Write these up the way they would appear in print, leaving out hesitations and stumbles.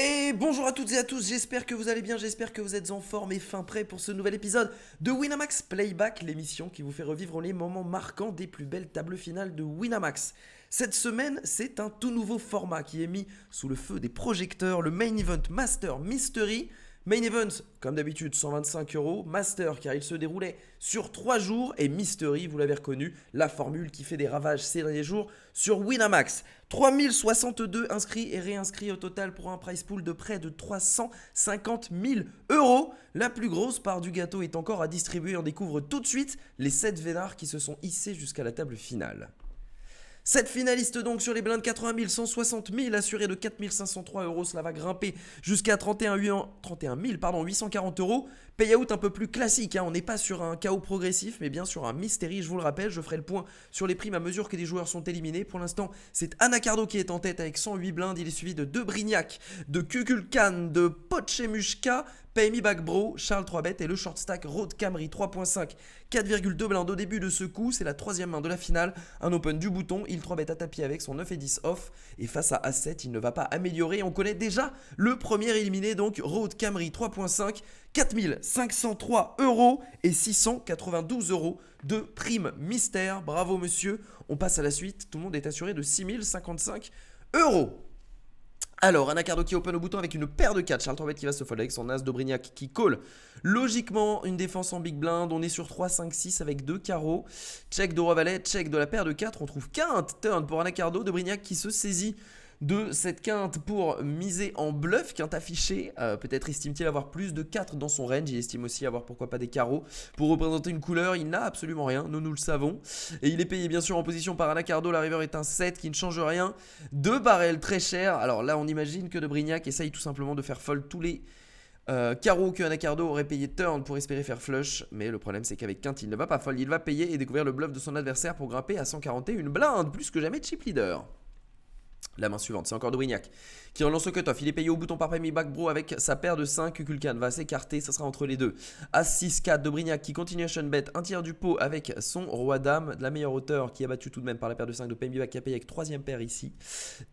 Et bonjour à toutes et à tous, j'espère que vous allez bien, j'espère que vous êtes en forme et fin prêt pour ce nouvel épisode de Winamax Playback, l'émission qui vous fait revivre les moments marquants des plus belles tables finales de Winamax. Cette semaine, c'est un tout nouveau format qui est mis sous le feu des projecteurs, le Main Event Master Mystery. Main Event, comme d'habitude, 125 €. Master, car il se déroulait sur 3 jours. Et Mystery, vous l'avez reconnu, la formule qui fait des ravages ces derniers jours sur Winamax. 3062 inscrits et réinscrits au total pour un prize pool de près de 350 000 €. La plus grosse part du gâteau est encore à distribuer. On découvre tout de suite les 7 vénards qui se sont hissés jusqu'à la table finale. 7 finalistes donc sur les blindes, 80 000, 160 000 assurés de 4 503 €. Cela va grimper jusqu'à 31 840 €. Payout un peu plus classique, hein. On n'est pas sur un chaos progressif, mais bien sur un mystery. Je vous le rappelle, je ferai le point sur les primes à mesure que des joueurs sont éliminés. Pour l'instant, c'est Anacardo qui est en tête avec 108 blindes. Il est suivi de Debrignac, de Kukulkan, de Pochemushka, Pay Me Back Bro, Charles 3bet et le short stack Road Camry 3.5, 4,2 blindes au début de ce coup. C'est la troisième main de la finale. Un open du bouton. Il 3bet à tapis avec son 9 et 10 off. Et face à A7, il ne va pas améliorer. On connaît déjà le premier éliminé, donc Road Camry 3.5, 4 503 € et 692 € de prime mystère. Bravo monsieur. On passe à la suite. Tout le monde est assuré de 6 055 €. Alors, Anacardo qui open au bouton avec une paire de 4. Charles 3bet qui va se fold avec son as. Dobrignac qui call. Logiquement, une défense en big blind. On est sur 3, 5, 6 avec 2 carreaux. Check de roi valet, check de la paire de 4. On trouve quinte turn pour Anacardo. Dobrignac qui se saisit de cette quinte pour miser en bluff, quinte affichée. Peut-être estime-t-il avoir plus de 4 dans son range. Il estime aussi avoir pourquoi pas des carreaux pour représenter une couleur. Il n'a absolument rien, nous le savons. Et il est payé bien sûr en position par Anacardo. La river est un 7 qui ne change rien. 2 barrels très chers. Alors là on imagine que Debrignac essaye tout simplement de faire fold tous les carreaux que Anacardo aurait payé turn pour espérer faire flush. Mais le problème c'est qu'avec quinte il ne va pas fold. Il va payer et découvrir le bluff de son adversaire pour grimper à 141 blindes. Plus que jamais chip leader. La main suivante, c'est encore Dobrignac qui relance le cutoff. Il est payé au bouton par Pay Me Back Bro avec sa paire de 5. Kukulkan va s'écarter, ça sera entre les deux. As 6, 4, Dobrignac qui continuation bet un tiers du pot avec son roi-dame de la meilleure hauteur qui est battu tout de même par la paire de 5 de Pay Me Back qui a payé avec troisième paire ici.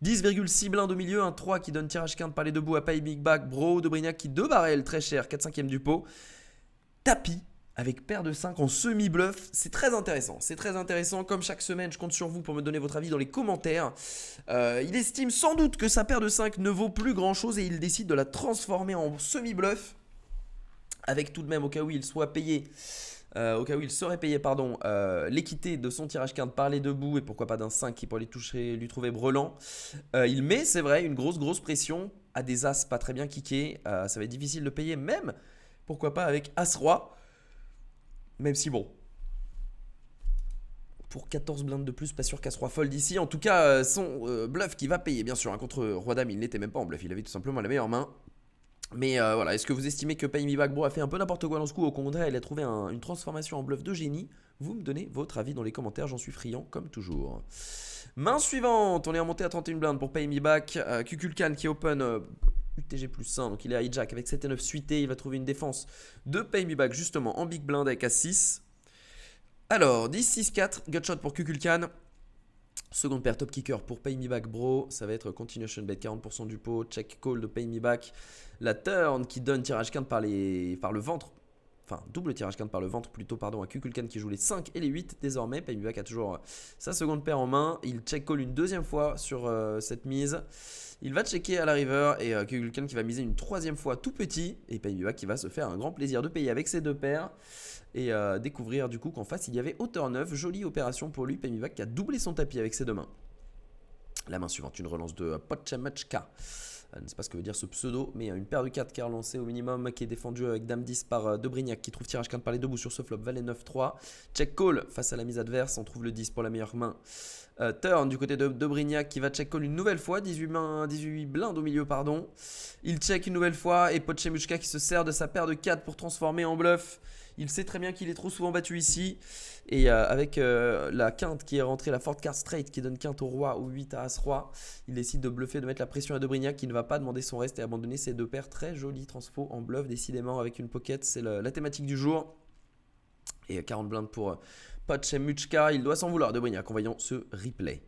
10,6 blindes au milieu, un 3 qui donne tirage quinte par les deux bouts à Pay Me Back Bro. Dobrignac qui 2 barrels très cher, 4 5 du pot. Tapis avec paire de 5 en semi-bluff. C'est très intéressant. C'est très intéressant. Comme chaque semaine, je compte sur vous pour me donner votre avis dans les commentaires. Il estime sans doute que sa paire de 5 ne vaut plus grand-chose et il décide de la transformer en semi-bluff. Avec tout de même, au cas où il soit payé... au cas où il serait payé l'équité de son tirage quinte par les deux bouts et pourquoi pas d'un 5 qui pourrait lui trouver brelan. Il met, c'est vrai, une grosse pression à des as pas très bien kickés. Ça va être difficile de payer même, pourquoi pas avec as-roi. Même si bon, pour 14 blindes de plus, pas sûr qu'As-Roi fold ici. En tout cas, son bluff qui va payer, bien sûr. Hein, contre Roi-Dame, il n'était même pas en bluff. Il avait tout simplement la meilleure main. Mais voilà, est-ce que vous estimez que Pay Me Back Bro a fait un peu n'importe quoi dans ce coup? Au contraire, il a trouvé une transformation en bluff de génie. Vous me donnez votre avis dans les commentaires, j'en suis friand comme toujours. Main suivante, on est remonté à 31 blindes pour Pay Me Back. Kukulkan qui open... UTG plus 1, donc il est hijack avec 7 et 9 suité. Il va trouver une défense de Pay Me Back justement en big blind avec As6. Alors 10, 6, 4, gutshot pour Kukulkan. Seconde paire top kicker pour Pay Me Back Bro. Ça va être continuation bet 40% du pot. Check call de Pay Me Back. La turn qui donne tirage quinte par le ventre. Enfin, double tirage quinte par le ventre plutôt, pardon, à Kukulkan qui joue les 5 et les 8 désormais. Pay Me Back a toujours sa seconde paire en main. Il check call une deuxième fois sur cette mise. Il va checker à la river et Kukulkan qui va miser une troisième fois tout petit. Et Pay Me Back qui va se faire un grand plaisir de payer avec ses deux paires. Et découvrir du coup qu'en face il y avait hauteur 9. Jolie opération pour lui. Pay Me Back qui a doublé son tapis avec ses deux mains. La main suivante, une relance de Pochemushka. Je ne sais pas ce que veut dire ce pseudo, mais une paire de 4 qui est relancée au minimum, qui est défendue avec Dame 10 par Debrignac qui trouve tirage quinte par les deux bouts sur ce flop. Valet 9-3. Check call face à la mise adverse. On trouve le 10 pour la meilleure main. Turn du côté de Debrignac qui va check call une nouvelle fois. 18 blindes au milieu, pardon. Il check une nouvelle fois et Pochemushka qui se sert de sa paire de 4 pour transformer en bluff. Il sait très bien qu'il est trop souvent battu ici. Et avec la quinte qui est rentrée, la forte carte straight qui donne quinte au roi ou 8 à as-roi, il décide de bluffer, de mettre la pression à Debrignac qui ne va pas demander son reste et abandonner ses deux paires. Très jolies transfo en bluff, décidément, avec une pocket. C'est la thématique du jour. Et 40 blindes pour Pochemushka. Il doit s'en vouloir, Debrignac, en voyant ce replay.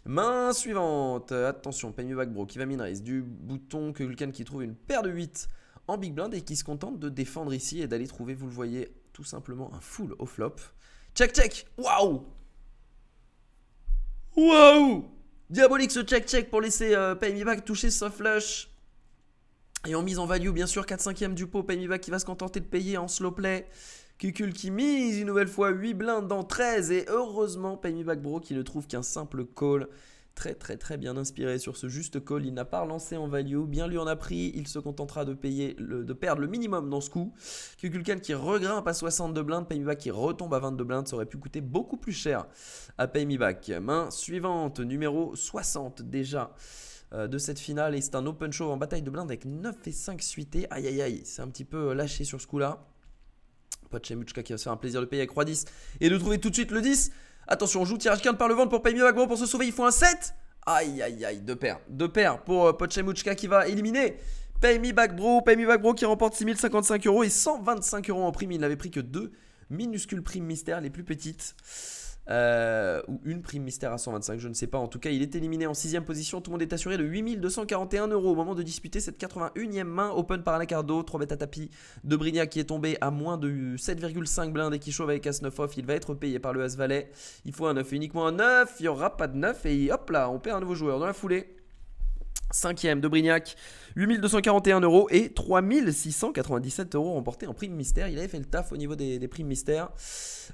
Main suivante. Attention, Pay Me Back Bro qui va min-raise du bouton, Kukulkan qui trouve une paire de 8 en big blind et qui se contente de défendre ici et d'aller trouver, vous le voyez, tout simplement un full au flop. Check, check. Waouh. Waouh. Diabolique ce check, check pour laisser Pay Me Back toucher soft flush. Et en mise en value, bien sûr, 4/5 du pot, Pay Me Back qui va se contenter de payer en slow play. Kukul qui mise une nouvelle fois 8 blindes dans 13. Et heureusement, Pay Me Back Bro qui ne trouve qu'un simple call. Très bien inspiré sur ce juste call. Il n'a pas relancé en value. Bien lui en a pris. Il se contentera de perdre le minimum dans ce coup. Kukulkan qui regrimpe à 62 blindes. Pay Me Back qui retombe à 22 blindes. Ça aurait pu coûter beaucoup plus cher à Pay Me Back. Main suivante, numéro 60 déjà de cette finale. Et c'est un open show en bataille de blindes avec 9 et 5 suités. Aïe aïe aïe. C'est un petit peu lâché sur ce coup-là. Pochemuchka qui va se faire un plaisir de payer avec Roi 10 et de trouver tout de suite le 10. Attention, on joue tirage quinte par le ventre pour Pay Me Back Bro pour se sauver. Il faut un 7. Aïe aïe aïe, deux paires pour Pochemuchka qui va éliminer Pay Me Back Bro. Pay Me Back Bro qui remporte 6055 € et 125 € en prime. Il n'avait pris que 2 minuscules primes mystères, les plus petites. Ou une prime mystère à 125, je ne sais pas. En tout cas, il est éliminé en 6ème position. Tout le monde est assuré de 8241 € au moment de disputer cette 81e main. Open par Anacardo, 3 bêtes à tapis de Brignac qui est tombé à moins de 7,5 blindes et qui chauffe avec As 9 off. Il va être payé par le As Valet. Il faut un 9, uniquement un 9. Il n'y aura pas de 9 et hop là, on perd un nouveau joueur dans la foulée. 5ème de Brignac, 8241 € et 3697 € remportés en prime mystère. Il avait fait le taf au niveau des primes mystères.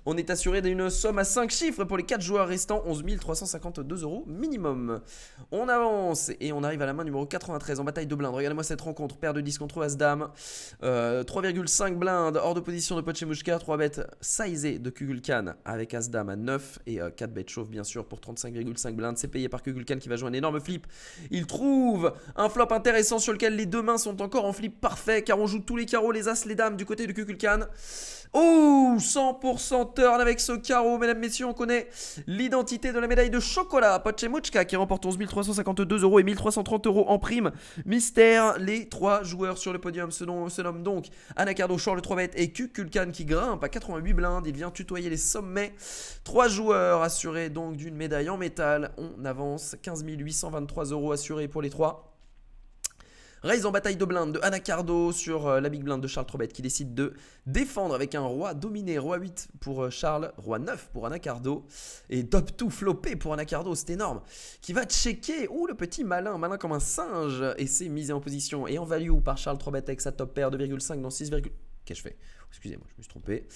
On est assuré d'une somme à 5 chiffres pour les 4 joueurs restants, 11 352 € minimum. On avance et on arrive à la main numéro 93 en bataille de blindes. Regardez-moi cette rencontre, paire de 10 contre As-Dame, 3,5 blindes hors de position de Pochemuchka, 3 bêtes sizées de Kukulkan avec As-Dame à 9 et 4 bêtes chauves bien sûr pour 35,5 blindes. C'est payé par Kukulkan qui va jouer un énorme flip. Il trouve un flop intéressant sur lequel les deux mains sont encore en flip parfait car on joue tous les carreaux, les as, les dames du côté de Kukulkan. Oh, 100% turn avec ce carreau, mesdames, messieurs. On connaît l'identité de la médaille de chocolat. Pochemuchka qui remporte 11 352 € et 1330 € en prime mystère. Les 3 joueurs sur le podium se nomment donc Anacardo, Charles 3 bêtes et Kukulkan qui grimpe à 88 blindes. Il vient tutoyer les sommets. 3 joueurs assurés donc d'une médaille en métal. On avance, 15 823 € assurés pour les 3. Raise en bataille de blindes de Anacardo sur la big blind de Charles Trobet qui décide de défendre avec un roi dominé, roi 8 pour Charles, roi 9 pour Anacardo et top 2 flopé pour Anacardo, c'est énorme, qui va checker, le petit malin comme un singe, et c'est misé en position et en value par Charles Trobet avec sa top paire 2,5 dans 6, qu'est-ce que je fais? Excusez-moi, je me suis trompé.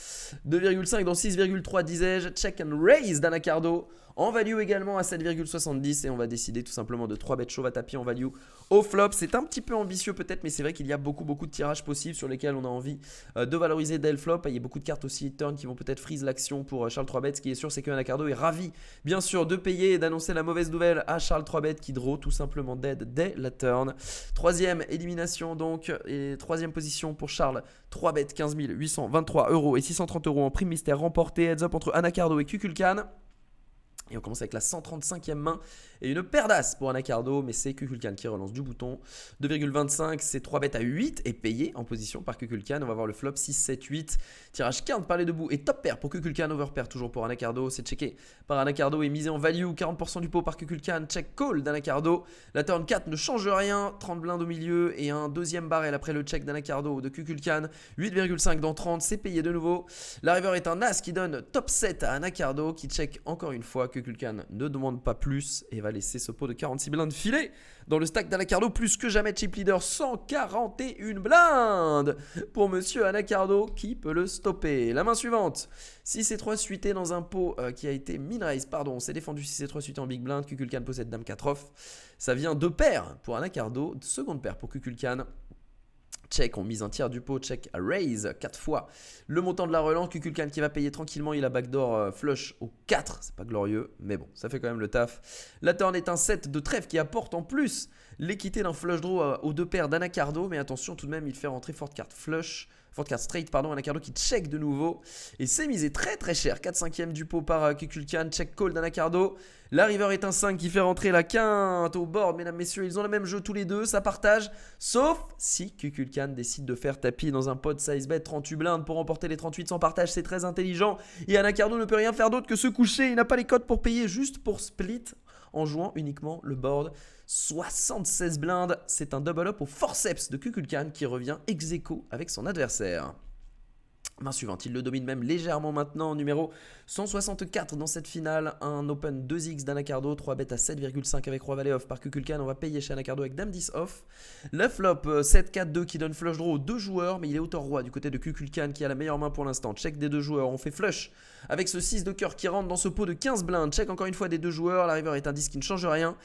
2,5 dans 6,3 disais-je. Check and raise d'Anacardo. En value également à 7,70. Et on va décider tout simplement de 3 bêtes chauves à tapis en value au flop. C'est un petit peu ambitieux peut-être, mais c'est vrai qu'il y a beaucoup de tirages possibles sur lesquels on a envie de valoriser dès le flop. Il y a beaucoup de cartes aussi turn qui vont peut-être freeze l'action pour Charles 3 bêtes. Ce qui est sûr, c'est que Anacardo est ravi, bien sûr, de payer et d'annoncer la mauvaise nouvelle à Charles 3 bêtes qui draw tout simplement dead dès la turn. 3ème élimination donc, et 3ème position pour Charles 3 bêtes, 15 823 € et 630 € en prime mystère remporté. Heads up entre Anacardo et Kukulkan. Et on commence avec la 135e main et une paire d'as pour Anacardo, mais c'est Kukulkan qui relance du bouton. 2,25, c'est 3 bêtes à 8 et payé en position par Kukulkan. On va voir le flop 6, 7, 8. Tirage quinte par les debout et top pair pour Kukulkan, overpair toujours pour Anacardo. C'est checké par Anacardo et misé en value. 40% du pot par Kukulkan, check call d'Anacardo. La turn 4 ne change rien, 30 blindes au milieu et un deuxième barrel après le check d'Anacardo de Kukulkan. 8,5 dans 30, c'est payé de nouveau. La river est un as qui donne top 7 à Anacardo qui check encore une fois. Kukulkan ne demande pas plus et va laisser ce pot de 46 blindes filer dans le stack d'Anacardo. Plus que jamais chip leader, 141 blindes pour monsieur Anacardo qui peut le stopper. La main suivante, 6 et 3 suité dans un pot qui a été min-raise, pardon, c'est défendu 6 et 3 suité en big blind. Kukulkan possède dame 4 off. Ça vient de paire pour Anacardo, seconde paire pour Kukulkan. Check, on mise un tiers du pot, check, raise 4 fois le montant de la relance. Kukulkan qui va payer tranquillement, il a backdoor flush au 4, c'est pas glorieux, mais bon, ça fait quand même le taf. La turn est un set de trèfle qui apporte en plus l'équité d'un flush draw aux deux paires d'Anacardo, mais attention tout de même, il fait rentrer forte carte straight, Anacardo qui check de nouveau et c'est misé très cher, 4/5 du pot par Kukulkan, check call d'Anacardo. La river est un 5 qui fait rentrer la quinte au board, mesdames, messieurs, ils ont le même jeu tous les deux, ça partage, sauf si Kukulkan décide de faire tapis dans un pot size bet 38 blindes pour remporter les 38 sans partage, c'est très intelligent et Anacardo ne peut rien faire d'autre que se coucher, il n'a pas les codes pour payer, juste pour split en jouant uniquement le board 76 blindes. C'est un double up au forceps de Kukulkan qui revient ex aequo avec son adversaire. Main suivante, il le domine même légèrement maintenant, numéro 164 dans cette finale, un open 2x d'Anacardo, 3 bêtes à 7,5 avec Roi Valet off par Kukulkan, on va payer chez Anacardo avec Dame 10 off. Le flop 7-4-2 qui donne flush draw aux deux joueurs, mais il est auteur roi du côté de Kukulkan qui a la meilleure main pour l'instant. Check des deux joueurs, on fait flush avec ce 6 de cœur qui rentre dans ce pot de 15 blindes. Check encore une fois des deux joueurs, la river est un 10 qui ne change rien.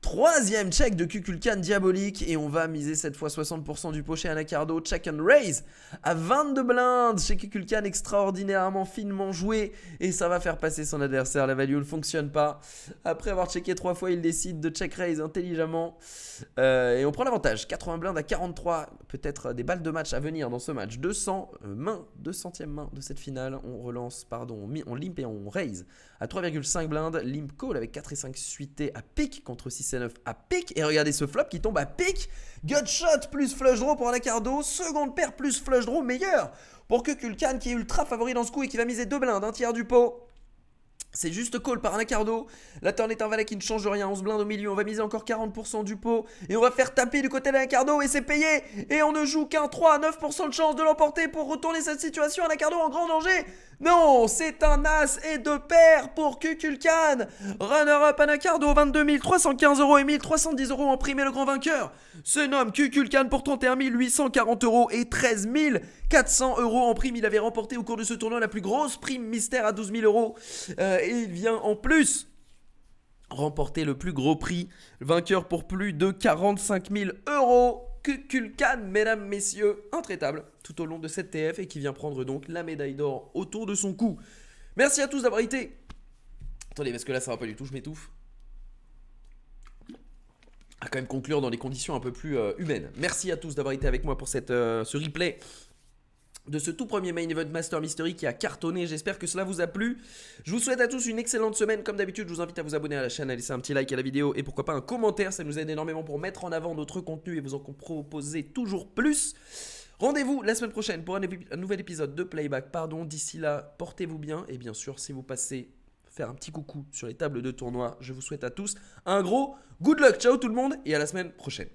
Troisième check de Kukulkan diabolique et on va miser cette fois 60% du pot chez Anacardo. Check and raise à 22 blindes chez Kukulkan, extraordinairement finement joué et ça va faire passer son adversaire. La value ne fonctionne pas. Après avoir checké 3 fois, il décide de check raise intelligemment et on prend l'avantage. 80 blindes à 43, peut-être des balles de match à venir dans ce match. 200e main de cette finale. On relance, on limp et on raise à 3,5 blindes. Limp call avec 4 et 5 suités à pique contre 6 et 9 à pique. Et regardez ce flop qui tombe à pique. Gutshot plus flush draw pour Anacardo. Seconde paire plus flush draw meilleur pour Kukulkan qui est ultra favori dans ce coup et qui va miser 2 blindes, un tiers du pot. C'est juste call par Anacardo. La turn est un valet qui ne change rien. 11 blindes au milieu. On va miser encore 40% du pot. Et on va faire taper du côté d'Anacardo. Et c'est payé. Et on ne joue qu'un 3 à 9% de chance de l'emporter pour retourner cette situation. Anacardo en grand danger. Non, c'est un as et 2 paires pour Kukulkan. Runner-up Anacardo, 22 315 € et 1310 € en prime et le grand vainqueur se nomme Kukulkan pour 31 840 € et 13 400 € en prime. Il avait remporté au cours de ce tournoi la plus grosse prime mystère à 12 000 € et il vient en plus remporter le plus gros prix, vainqueur pour plus de 45 000 €. Kukulkan, mesdames, messieurs, intraitable tout au long de cette TF et qui vient prendre donc la médaille d'or autour de son cou. Merci à tous d'avoir été. Attendez, parce que là ça va pas du tout, je m'étouffe. À quand même conclure dans des conditions un peu plus humaines. Merci à tous d'avoir été avec moi pour ce replay de ce tout premier Main Event Master Mystery qui a cartonné. J'espère que cela vous a plu. Je vous souhaite à tous une excellente semaine. Comme d'habitude, je vous invite à vous abonner à la chaîne, à laisser un petit like à la vidéo et pourquoi pas un commentaire. Ça nous aide énormément pour mettre en avant notre contenu et vous en proposer toujours plus. Rendez-vous la semaine prochaine pour un nouvel épisode de Playback. D'ici là, portez-vous bien. Et bien sûr, si vous passez faire un petit coucou sur les tables de tournoi, je vous souhaite à tous un gros good luck. Ciao tout le monde et à la semaine prochaine.